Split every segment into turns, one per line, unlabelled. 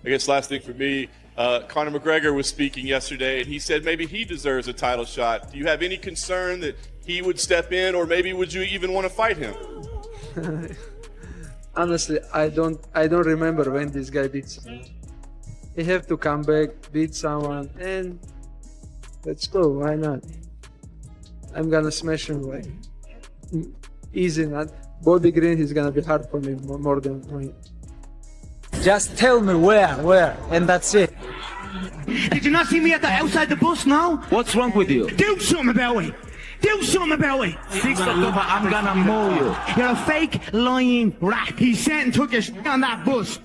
I guess last thing for me, Conor McGregor was speaking yesterday, and he said maybe he deserves a title shot. Do you have any concern that he would step in, or maybe would you even want to fight him?
Honestly, I don't remember when this guy beat someone. He have to come back, beat someone, and let's go. Why not? I'm gonna smash him like easy. Not Bobby Green. He's gonna be hard for me more than me.
Just tell me where, and that's it.
Did you not see me at the outside the bus now?
What's wrong with you?
Do something about it. Do something about it.
I'm gonna mow you.
You're a fake, lying rat. He sat and took your shit on that bus.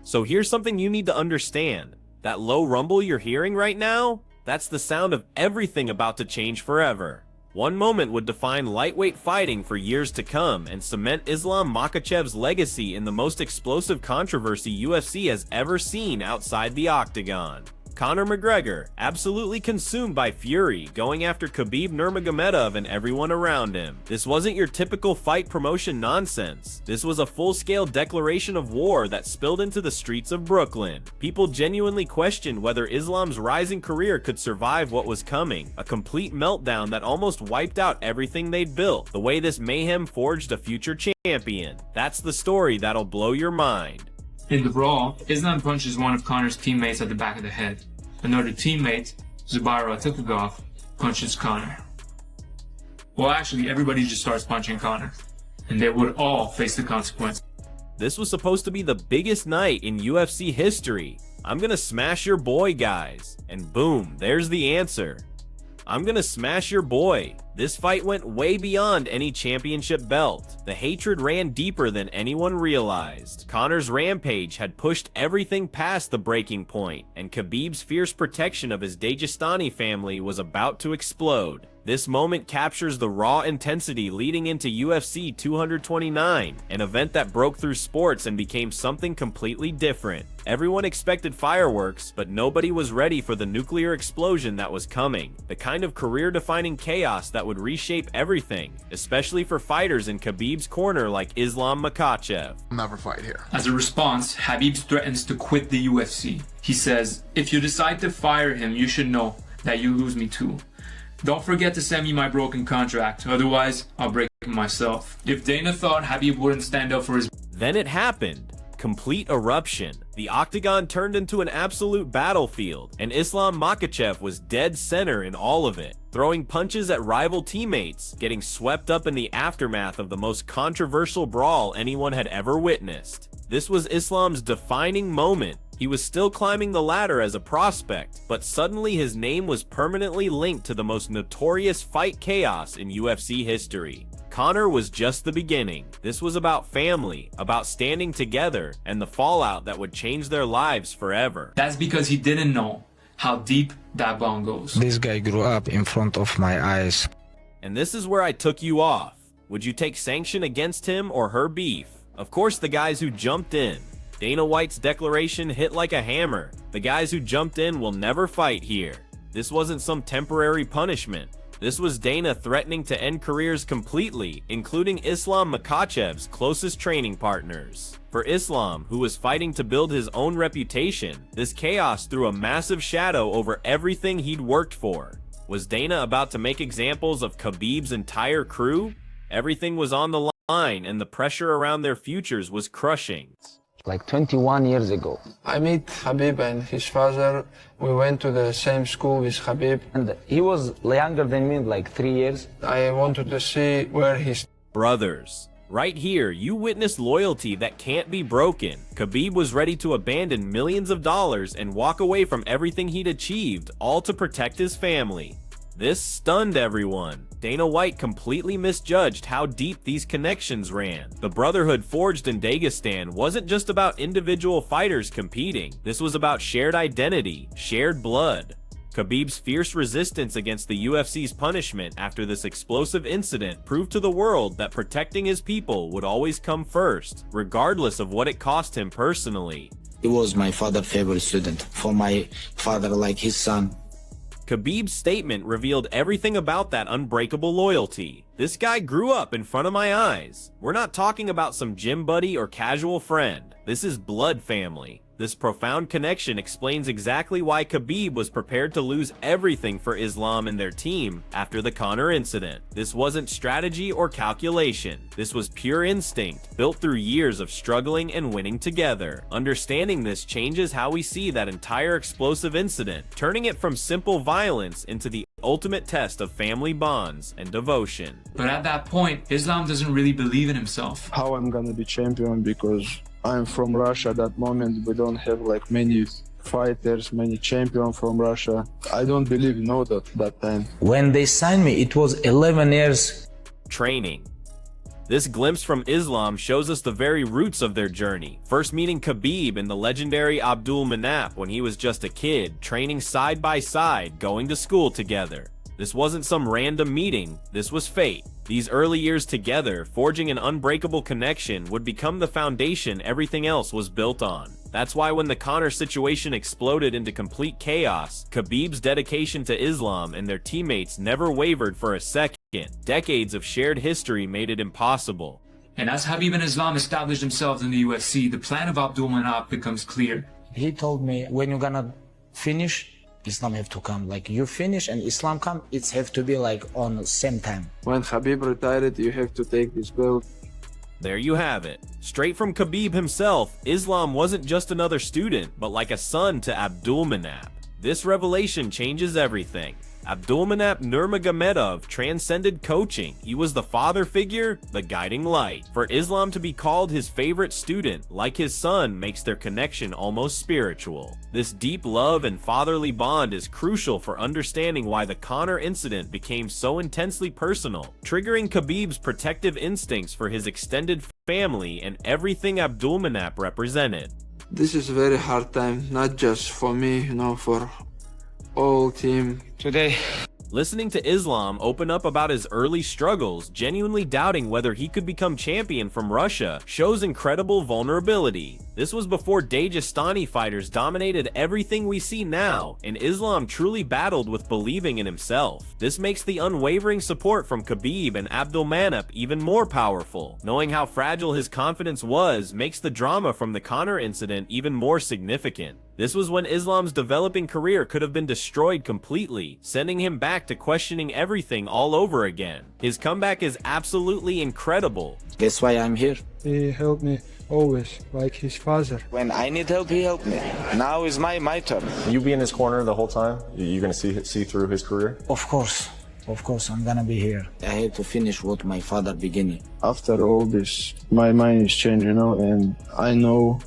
So here's something you need to understand. That low rumble you're hearing right now, that's the sound of everything about to change forever. One moment would define lightweight fighting for years to come and cement Islam Makhachev's legacy in the most explosive controversy UFC has ever seen outside the Octagon. Conor McGregor, absolutely consumed by fury, going after Khabib Nurmagomedov and everyone around him. This wasn't your typical fight promotion nonsense. This was a full-scale declaration of war that spilled into the streets of Brooklyn. People genuinely questioned whether Islam's rising career could survive what was coming, a complete meltdown that almost wiped out everything they'd built. The way this mayhem forged a future champion. That's the story that'll blow your mind.
In the brawl, Islam punches one of Conor's teammates at the back of the head. Another teammate, Zubair Tukhugov, punches Conor. Well, actually, everybody just starts punching Conor, and they would all face the consequence.
This was supposed to be the biggest night in UFC history. I'm gonna smash your boy, guys. And boom, there's the answer. I'm gonna smash your boy. This fight went way beyond any championship belt. The hatred ran deeper than anyone realized. Conor's rampage had pushed everything past the breaking point, and Khabib's fierce protection of his Dagestani family was about to explode. This moment captures the raw intensity leading into UFC 229, an event that broke through sports and became something completely different. Everyone expected fireworks, but nobody was ready for the nuclear explosion that was coming. The kind of career-defining chaos that would reshape everything, especially for fighters in Khabib's corner like Islam Makhachev.
Never fight here.
As a response, Khabib threatens to quit the UFC. He says, "If you decide to fire him, you should know that you lose me too. Don't forget to send me my broken contract, otherwise I'll break it myself." If Dana thought Khabib wouldn't stand up for his...
Then it happened. Complete eruption. The Octagon turned into an absolute battlefield, and Islam Makhachev was dead center in all of it, throwing punches at rival teammates, getting swept up in the aftermath of the most controversial brawl anyone had ever witnessed. This was Islam's defining moment. He was still climbing the ladder as a prospect, but suddenly his name was permanently linked to the most notorious fight chaos in UFC history. Conor was just the beginning. This was about family, about standing together, and the fallout that would change their lives forever.
That's because he didn't know how deep that bond goes.
This guy grew up in front of my eyes.
And this is where I took you off. Would you take sanction against him or her beef? Of course, the guys who jumped in. Dana White's declaration hit like a hammer. The guys who jumped in will never fight here. This wasn't some temporary punishment. This was Dana threatening to end careers completely, including Islam Makhachev's closest training partners. For Islam, who was fighting to build his own reputation, this chaos threw a massive shadow over everything he'd worked for. Was Dana about to make examples of Khabib's entire crew? Everything was on the line, and the pressure around their futures was crushing.
Like 21 years ago.
I met Khabib and his father. We went to the same school with Khabib.
And he was younger than me, like 3 years.
I wanted to see where he's...
Brothers. Right here, you witnessed loyalty that can't be broken. Khabib was ready to abandon millions of dollars and walk away from everything he'd achieved, all to protect his family. This stunned everyone. Dana White completely misjudged how deep these connections ran. The brotherhood forged in Dagestan wasn't just about individual fighters competing. This was about shared identity, shared blood. Khabib's fierce resistance against the UFC's punishment after this explosive incident proved to the world that protecting his people would always come first, regardless of what it cost him personally.
He was my father's favorite student. For my father, like his son.
Khabib's statement revealed everything about that unbreakable loyalty. This guy grew up in front of my eyes. We're not talking about some gym buddy or casual friend. This is blood family. This profound connection explains exactly why Khabib was prepared to lose everything for Islam and their team after the Conor incident. This wasn't strategy or calculation. This was pure instinct, built through years of struggling and winning together. Understanding this changes how we see that entire explosive incident, turning it from simple violence into the ultimate test of family bonds and devotion.
But at that point, Islam doesn't really believe in himself.
How I'm gonna be champion, because I'm from Russia. At that moment we don't have like many fighters, many champions from Russia. I don't believe that time.
When they signed me, it was 11 years.
Training. This glimpse from Islam shows us the very roots of their journey. First meeting Khabib and the legendary Abdulmanap when he was just a kid, training side by side, going to school together. This wasn't some random meeting, this was fate. These early years together, forging an unbreakable connection, would become the foundation everything else was built on. That's why when the Conor situation exploded into complete chaos, Khabib's dedication to Islam and their teammates never wavered for a second. Decades of shared history made it impossible.
And as Khabib and Islam established themselves in the UFC, the plan of Abdulmanap becomes clear.
He told me, when you're gonna finish, Islam have to come. Like, you finish and Islam come, it's have to be like on the same time.
When Khabib retired, you have to take this belt.
There you have it. Straight from Khabib himself, Islam wasn't just another student, but like a son to Abdulmanap. This revelation changes everything. Abdulmanap Nurmagomedov transcended coaching. He was the father figure, the guiding light. For Islam to be called his favorite student, like his son, makes their connection almost spiritual. This deep love and fatherly bond is crucial for understanding why the Conor incident became so intensely personal, triggering Khabib's protective instincts for his extended family and everything Abdulmanap represented.
This is a very hard time, not just for me, for all team.
Today,
Listening to Islam open up about his early struggles, genuinely doubting whether he could become champion from Russia, shows incredible vulnerability. This was before Dagestani fighters dominated everything we see now, and Islam truly battled with believing in himself. This makes the unwavering support from Khabib and Abdulmanap even more powerful. Knowing how fragile his confidence was makes the drama from the Conor incident even more significant. This was when Islam's developing career could have been destroyed completely, sending him back to questioning everything all over again. His comeback is absolutely incredible.
That's why I'm here.
He helped me always, like his father.
When I need help, he helped me. Now is my turn.
You be in his corner the whole time? You're going to see through his career?
of course, I'm gonna be here.
I had to finish what my father began.
After all this, my mind is changed, and I know.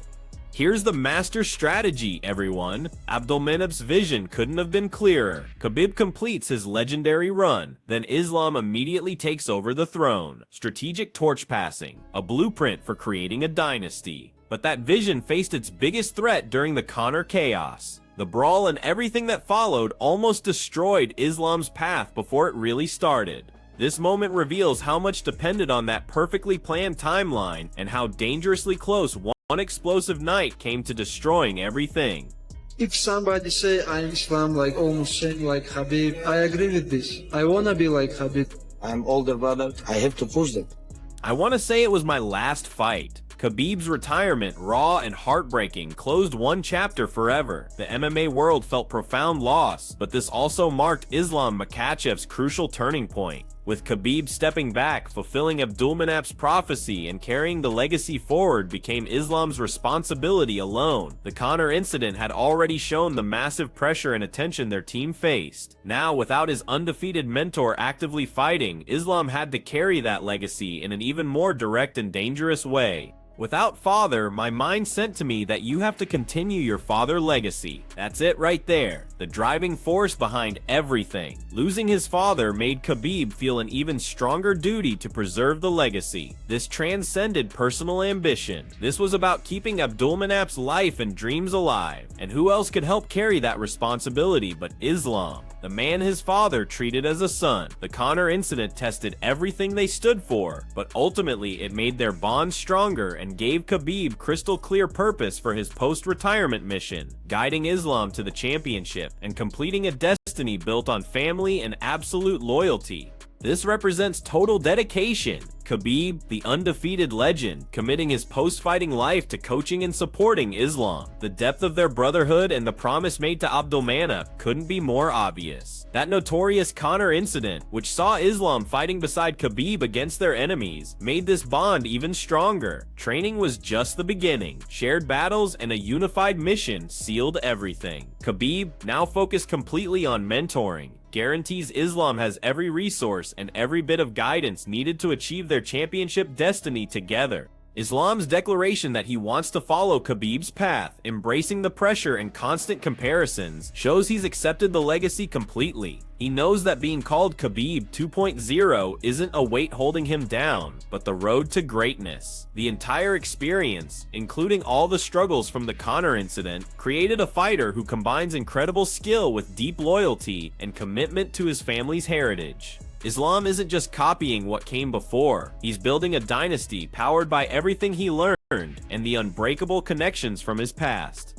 Here's the master strategy, everyone. Abdulmanap's vision couldn't have been clearer. Khabib completes his legendary run, then Islam immediately takes over the throne. Strategic torch passing, a blueprint for creating a dynasty. But that vision faced its biggest threat during the Conor chaos. The brawl and everything that followed almost destroyed Islam's path before it really started. This moment reveals how much depended on that perfectly planned timeline and how dangerously close one explosive night came to destroying everything.
If somebody say I'm Islam, like almost same like Khabib, I agree with this. I wanna be like Khabib.
I'm older brother. I have to push that.
I want to say it was my last fight. Khabib's retirement, raw and heartbreaking, closed one chapter forever. The MMA world felt profound loss, but this also marked Islam Makhachev's crucial turning point. With Khabib stepping back, fulfilling Abdulmanap's prophecy and carrying the legacy forward became Islam's responsibility alone. The Conor incident had already shown the massive pressure and attention their team faced. Now, without his undefeated mentor actively fighting, Islam had to carry that legacy in an even more direct and dangerous way. Without father, my mind sent to me that you have to continue your father legacy. That's it right there, the driving force behind everything. Losing his father made Khabib feel an even stronger duty to preserve the legacy. This transcended personal ambition. This was about keeping Abdulmanap's life and dreams alive. And who else could help carry that responsibility but Islam? The man his father treated as a son. The Conor incident tested everything they stood for, but ultimately it made their bond stronger and gave Khabib crystal clear purpose for his post-retirement mission, guiding Islam to the championship and completing a destiny built on family and absolute loyalty. This represents total dedication. Khabib, the undefeated legend, committing his post-fighting life to coaching and supporting Islam. The depth of their brotherhood and the promise made to Abdulmanap couldn't be more obvious. That notorious Conor incident, which saw Islam fighting beside Khabib against their enemies, made this bond even stronger. Training was just the beginning. Shared battles and a unified mission sealed everything. Khabib, now focused completely on mentoring, guarantees Islam has every resource and every bit of guidance needed to achieve their championship destiny together. Islam's declaration that he wants to follow Khabib's path, embracing the pressure and constant comparisons, shows he's accepted the legacy completely. He knows that being called Khabib 2.0 isn't a weight holding him down, but the road to greatness. The entire experience, including all the struggles from the Conor incident, created a fighter who combines incredible skill with deep loyalty and commitment to his family's heritage. Islam isn't just copying what came before, he's building a dynasty powered by everything he learned and the unbreakable connections from his past.